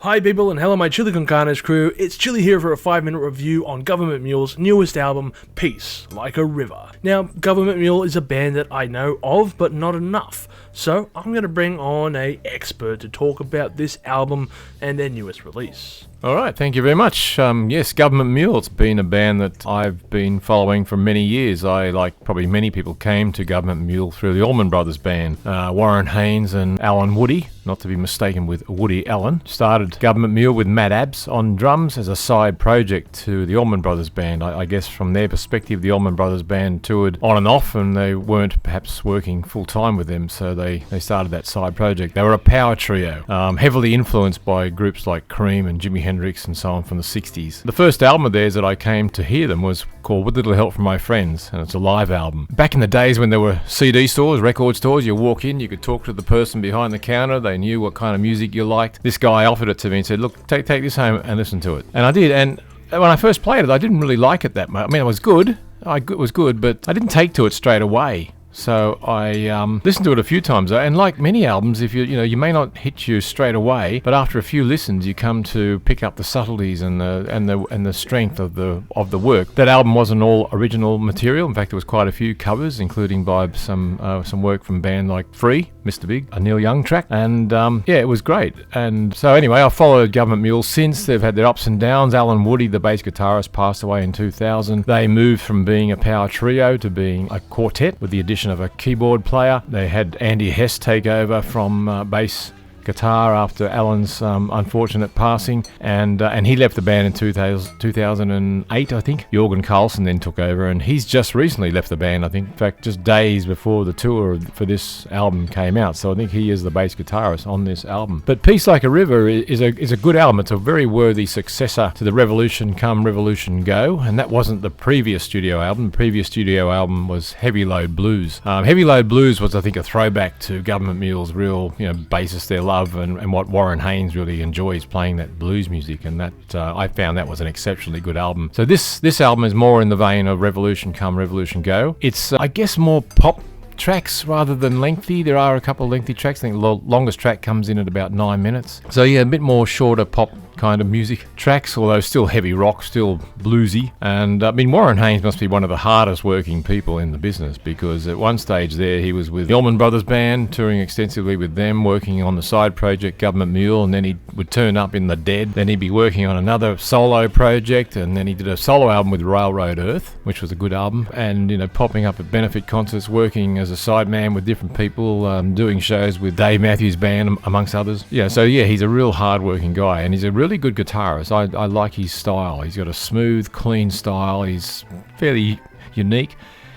Hi people and hello my Chili Con Carnes crew, it's Chili here for a 5-minute review on Gov't Mule's newest album, Peace Like a River. Now, Gov't Mule is a band that I know of, but not enough, so I'm going to bring on an expert to talk about this album and their newest release. Alright, thank you very much. Yes, Gov't Mule, it's been a band that I've been following for many years. I, like probably many people, came to Gov't Mule through the Allman Brothers Band. Warren Haynes and Alan Woody, not to be mistaken with Woody Allen, started Gov't Mule with Matt Abs on drums as a side project to the Allman Brothers Band. I guess from their perspective, the Allman Brothers Band toured on and off and they weren't perhaps working full time with them, so they started that side project. They were a power trio, heavily influenced by groups like Cream and Jimi Hendrix and so on from the 60s. The first album of theirs that I came to hear them was called With Little Help From My Friends, and it's a live album. Back in the days when there were CD stores, record stores, you walk in, you could talk to the person behind the counter, they knew what kind of music you liked. This guy offered it to me and said, look, take this home and listen to it. And I did, and when I first played it, I didn't really like it that much. I mean, it was good, but I didn't take to it straight away. So I listened to it a few times, and like many albums, if you may not hit you straight away, but after a few listens, you come to pick up the subtleties and the strength of the work. That album wasn't all original material. In fact, there was quite a few covers, including by some work from band like Free, Mr. Big, a Neil Young track, and it was great. And so anyway, I followed Gov't Mule since. They've had their ups and downs. Alan Woody, the bass guitarist, passed away in 2000. They moved from being a power trio to being a quartet with the addition of a keyboard player. They had Andy Hess take over from bass guitar after Alan's unfortunate passing, and he left the band in 2008, I think. Jorgen Carlson then took over, and he's just recently left the band, I think. In fact, just days before the tour for this album came out, so I think he is the bass guitarist on this album. But Peace Like a River is a good album. It's a very worthy successor to the Revolution Come, Revolution Go, and that wasn't the previous studio album. The previous studio album was Heavy Load Blues. Heavy Load Blues was, I think, a throwback to Gov't Mule's real, basis, their love, and what Warren Haynes really enjoys, playing that blues music, and that I found that was an exceptionally good album. So this album is more in the vein of Revolution Come, Revolution Go. It's I guess more pop tracks rather than lengthy. There are a couple of lengthy tracks. I think the longest track comes in at about 9 minutes. So yeah, a bit more shorter pop kind of music tracks, although still heavy rock, still bluesy. And I mean, Warren Haynes must be one of the hardest working people in the business, because at one stage there he was with the Allman Brothers Band, touring extensively with them, working on the side project Gov't Mule, and then he would turn up in The Dead, then he'd be working on another solo project, and then he did a solo album with Railroad Earth, which was a good album, and popping up at benefit concerts, working as a sideman with different people, doing shows with Dave Matthews Band amongst others. He's a real hard working guy, and he's a really good guitarist. I like his style. He's got a smooth, clean style. He's fairly unique.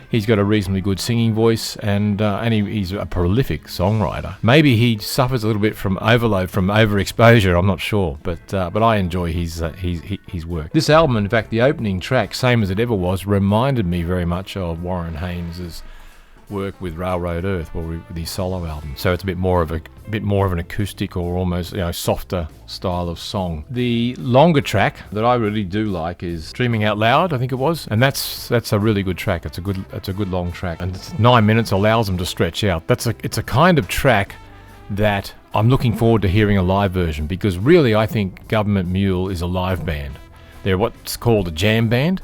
He's got a reasonably good singing voice, and he's a prolific songwriter. Maybe he suffers a little bit from overload, from overexposure. I'm not sure, but I enjoy his work. This album, in fact, the opening track, same as it ever was, reminded me very much of Warren Haynes's work with Railroad Earth, or with his solo album. So it's a bit more of an acoustic, or almost softer style of song. The longer track that I really do like is Dreaming Out Loud, I think it was, and that's a really good track. It's a good long track, and it's 9 minutes, allows them to stretch out. It's a kind of track that I'm looking forward to hearing a live version, because really I think Gov't Mule is a live band. They're what's called a jam band.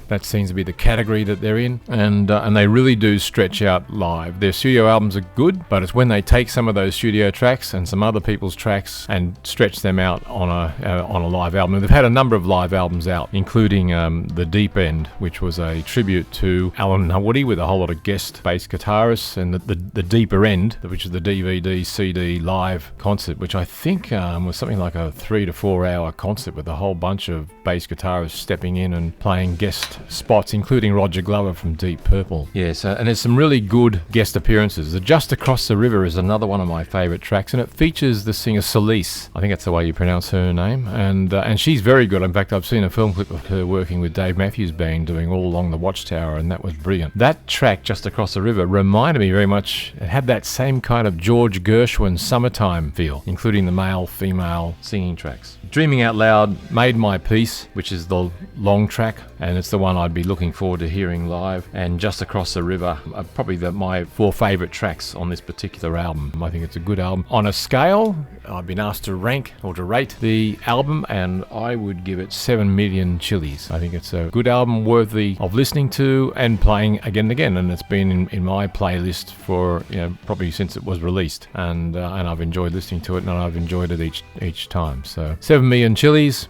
That seems to be the category that they're in, and they really do stretch out live. Their studio albums are good, but it's when they take some of those studio tracks and some other people's tracks and stretch them out on a live album. And they've had a number of live albums out, including The Deep End, which was a tribute to Alan Woody with a whole lot of guest bass guitarists, and the Deeper End, which is the DVD CD live concert, which I think was something like a 3 to 4 hour concert with a whole bunch of bass guitarists stepping in and playing guest spots, including Roger Glover from Deep Purple. Yes, and there's some really good guest appearances. The Just Across the River is another one of my favourite tracks, and it features the singer Celise. I think that's the way you pronounce her name, and she's very good. In fact, I've seen a film clip of her working with Dave Matthews Band, doing All Along the Watchtower, and that was brilliant. That track, Just Across the River, reminded me very much, it had that same kind of George Gershwin summertime feel, including the male-female singing tracks. Dreaming Out Loud, Made My Peace, which is the long track, and it's the one I'd be looking forward to hearing live. And Just Across the River are probably my 4 favourite tracks on this particular album. I think it's a good album. On a scale, I've been asked to rank or to rate the album, and I would give it 7 million chilies. I think it's a good album worthy of listening to and playing again and again, and it's been in my playlist for probably since it was released, and I've enjoyed listening to it, and I've enjoyed it each time. So 7 million chilies.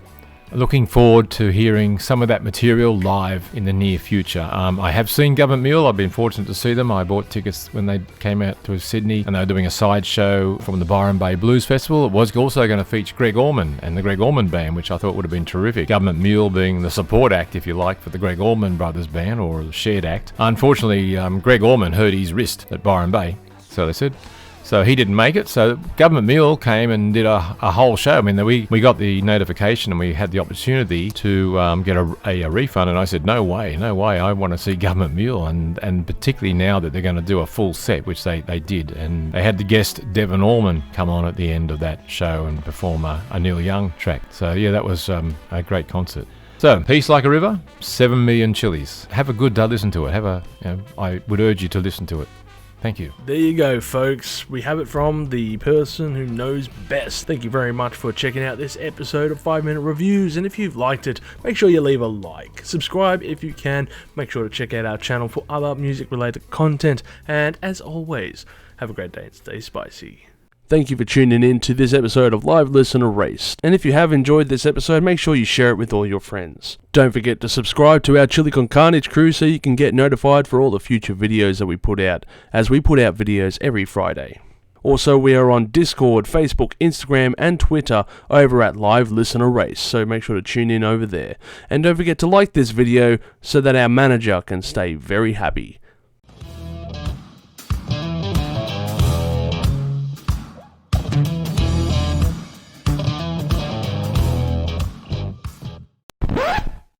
Looking forward to hearing some of that material live in the near future. I have seen Gov't Mule. I've been fortunate to see them. I bought tickets when they came out to Sydney, and they were doing a sideshow from the Byron Bay Blues Festival. It was also going to feature Greg Allman and the Greg Allman Band, which I thought would have been terrific. Gov't Mule being the support act, if you like, for the Greg Allman Brothers Band, or the shared act. Unfortunately, Greg Allman hurt his wrist at Byron Bay, so they said. So he didn't make it. So Gov't Mule came and did a whole show. I mean, we got the notification and we had the opportunity to get a refund. And I said, no way. I want to see Gov't Mule. And particularly now that they're going to do a full set, which they did. And they had the guest Devon Allman come on at the end of that show and perform a Neil Young track. So yeah, that was a great concert. So, Peace Like a River, 7 million chilies. Have a good listen to it. I would urge you to listen to it. Thank you. There you go, folks. We have it from the person who knows best. Thank you very much for checking out this episode of 5 Minute Reviews, and if you've liked it, make sure you leave a like. Subscribe if you can. Make sure to check out our channel for other music-related content, and as always, have a great day and stay spicy. Thank you for tuning in to this episode of Live Listen Erased. And if you have enjoyed this episode, make sure you share it with all your friends. Don't forget to subscribe to our Chili Con Carnage crew so you can get notified for all the future videos that we put out, as we put out videos every Friday. Also, we are on Discord, Facebook, Instagram, and Twitter over at Live Listen Erased, so make sure to tune in over there. And don't forget to like this video so that our manager can stay very happy. What?